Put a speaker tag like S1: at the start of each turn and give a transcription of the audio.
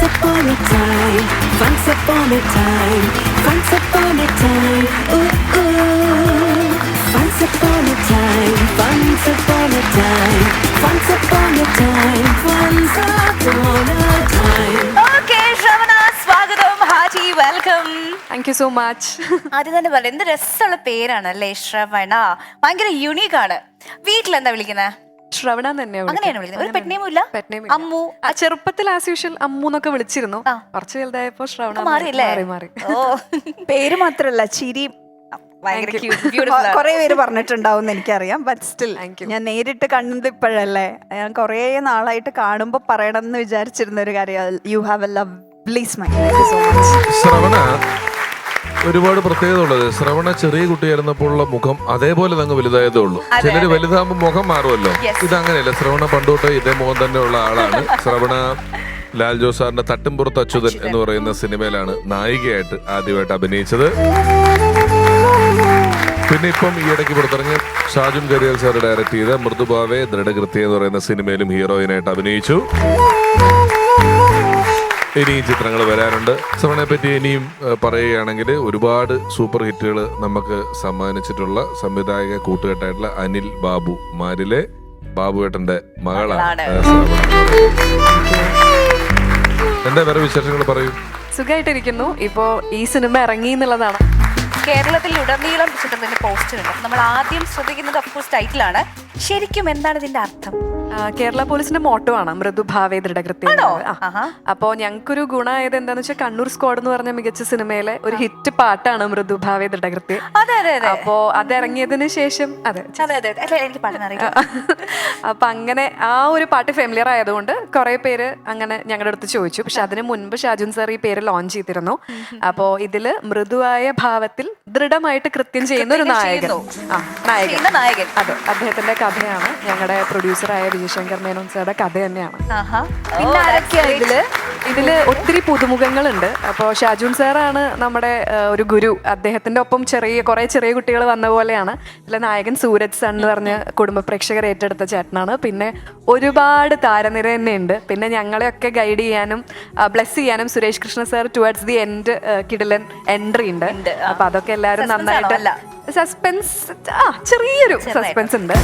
S1: upon a time, once upon a time, once upon a time, ooh ooh. Once upon a time, once upon a time, once upon a time, once upon a time.
S2: Okay, ശ്രവണ സ്വാഗതം, Haji welcome.
S3: Thank you so much.
S2: ആദ്യം തന്നെ പറയാം, എന്ത് രസമുള്ള പേരാണ് അല്ലേ ശ്രവണ. ഭയങ്കര യുണീക്ക് ആണ്. വീട്ടിലെന്താ വിളിക്കുന്നത്?
S3: ശ്രവണ തന്നെയാണ്
S2: അങ്ങനെയാണ് വിളിക്കുന്നത്. ഒരു പെട്ടെയും ഇല്ല? അമ്മു
S3: ചെറുപ്പത്തിൽ ആസ് യൂഷ്വൽ അമ്മു എന്നൊക്കെ വിളിച്ചിരുന്നു. കുറച്ച് വലുതായപ്പോ ശ്രവണ
S2: മാറിയില്ലേ?
S3: മാറി.
S2: ഓ,
S4: പേര് മാത്രല്ല ചിരി കൊറേ പേര് പറഞ്ഞിട്ടുണ്ടാവും എനിക്കറിയാം. ബട്ട് സ്റ്റിൽ ഞാൻ നേരിട്ട് കണ്ടത് ഇപ്പോഴല്ലേ. ഞാൻ കൊറേ നാളായിട്ട് കാണുമ്പോ പറയണം എന്ന് വിചാരിച്ചിരുന്ന ഒരു കാര്യം. You have A lovely smile.
S5: ശ്രവണ ഒരുപാട് പ്രത്യേകത ഉള്ളത്. ശ്രവണ ചെറിയ കുട്ടിയായിരുന്നപ്പോൾ ഉള്ള മുഖം അതേപോലെ അങ്ങ് വലുതായതേ ഉള്ളൂ. ചിലര് വലുതാകുമ്പോൾ മുഖം മാറുമല്ലോ. ഇതങ്ങനെയല്ല. ശ്രവണ പണ്ടോട്ട് ഇതേ മുഖം തന്നെ ഉള്ള ആളാണ്. ശ്രവണ ലാൽ ജോസ് സാറിന്റെ തട്ടിൻപുറത്ത് അച്യുതൻ എന്ന് പറയുന്ന സിനിമയിലാണ് നായികയായിട്ട് ആദ്യമായിട്ട് അഭിനയിച്ചത്. പിന്നെ ഇപ്പം ഈ ഇടയ്ക്ക് പുറത്തിറങ്ങിയ ഷാജുൻ കരിയൽ സാർ ഡയറക്ട് ചെയ്ത മൃദുഭാവേ ദൃഢകൃത്യ എന്ന് പറയുന്ന സിനിമയിലും ഹീറോയിനായിട്ട് അഭിനയിച്ചു. ഇനിയും ചിത്രങ്ങൾ വരാനുണ്ട്. ശ്രവണയെ പറ്റി ഇനിയും പറയുകയാണെങ്കിൽ ഒരുപാട് സൂപ്പർ ഹിറ്റുകൾ നമുക്ക് സമ്മാനിച്ചിട്ടുള്ള സംവിധായക കൂട്ടുകെട്ടായിട്ടുള്ള അനിൽ ബാബു മാരിലെ ബാബുവേട്ടന്റെ മകളാണ് ശ്രവണ. എന്താ വേറെ വിശേഷങ്ങൾ പറയൂ.
S3: സുഖമായിട്ടിരിക്കുന്നു. ഇപ്പോ ഈ സിനിമ ഇറങ്ങി എന്നുള്ളതാണ്.
S2: കേരളത്തിൽ ഉടനീളം ചിത്രത്തിന്റെ പോസ്റ്റർ ഉണ്ട്. നമ്മൾ ആദ്യം ശ്രദ്ധിക്കുന്നത് അഫ്കോഴ്സ് ടൈറ്റിലാണ്. ശരിക്കും എന്താണ് ഇതിന്റെ അർത്ഥം?
S3: കേരള പോലീസിന്റെ മോട്ടോ ആണ് മൃദുഭാവേ ദൃഢകൃത്യം. അപ്പോ ഞങ്ങൾക്കൊരു ഗുണമായത് എന്താന്ന് വെച്ചാൽ കണ്ണൂർ സ്ക്വാഡ് എന്ന് പറഞ്ഞ മികച്ച സിനിമയിലെ ഒരു ഹിറ്റ് പാട്ടാണ് മൃദുഭാവേ ദൃഢകൃത്യം. അപ്പോ അത് ഇറങ്ങിയതിന് ശേഷം
S2: എനിക്ക് പാടുന്നറിയാം.
S3: അപ്പൊ അങ്ങനെ ആ ഒരു പാട്ട് ഫെമിലിയർ ആയതുകൊണ്ട് കുറെ പേര് അങ്ങനെ ഞങ്ങളുടെ അടുത്ത് ചോദിച്ചു. പക്ഷെ അതിന് മുൻപ് ഷാജുൻ സാർ ഈ പേര് ലോഞ്ച് ചെയ്തിരുന്നു. അപ്പോ ഇതില് മൃദുവായ ഭാവത്തിൽ ദൃഢമായിട്ട് കൃത്യം ചെയ്യുന്ന ഒരു നായകൻ. അതെ, അദ്ദേഹത്തിന്റെ കഥയാണ്. ഞങ്ങളുടെ പ്രൊഡ്യൂസറായ വിജയശങ്കർ മേനോൻ സാറുടെ കഥ തന്നെയാണ്. പിന്നെ ആരൊക്കെയാ ഇതില് ഒത്തിരി പുതുമുഖങ്ങളുണ്ട്. അപ്പോൾ ഷാജുൻ സാറാണ് നമ്മുടെ ഒരു ഗുരു. അദ്ദേഹത്തിന്റെ ഒപ്പം കുറെ ചെറിയ കുട്ടികൾ വന്ന പോലെയാണ്. ഇതിലെ നായകൻ സൂരജ് സൺ എന്ന് പറഞ്ഞ കുടുംബ പ്രേക്ഷകർ ഏറ്റെടുത്ത ചേട്ടനാണ്. പിന്നെ ഒരുപാട് താരനിര തന്നെ ഉണ്ട്. പിന്നെ ഞങ്ങളെയൊക്കെ ഗൈഡ് ചെയ്യാനും ബ്ലെസ് ചെയ്യാനും Suresh Krishna sir towards the end കിടിലൻ എൻട്രി ഉണ്ട്. അപ്പൊ അതൊക്കെ എല്ലാവരും നന്നായിട്ട് സസ്പെൻസ്, ചെറിയൊരു സസ്പെൻസ് ഉണ്ട്.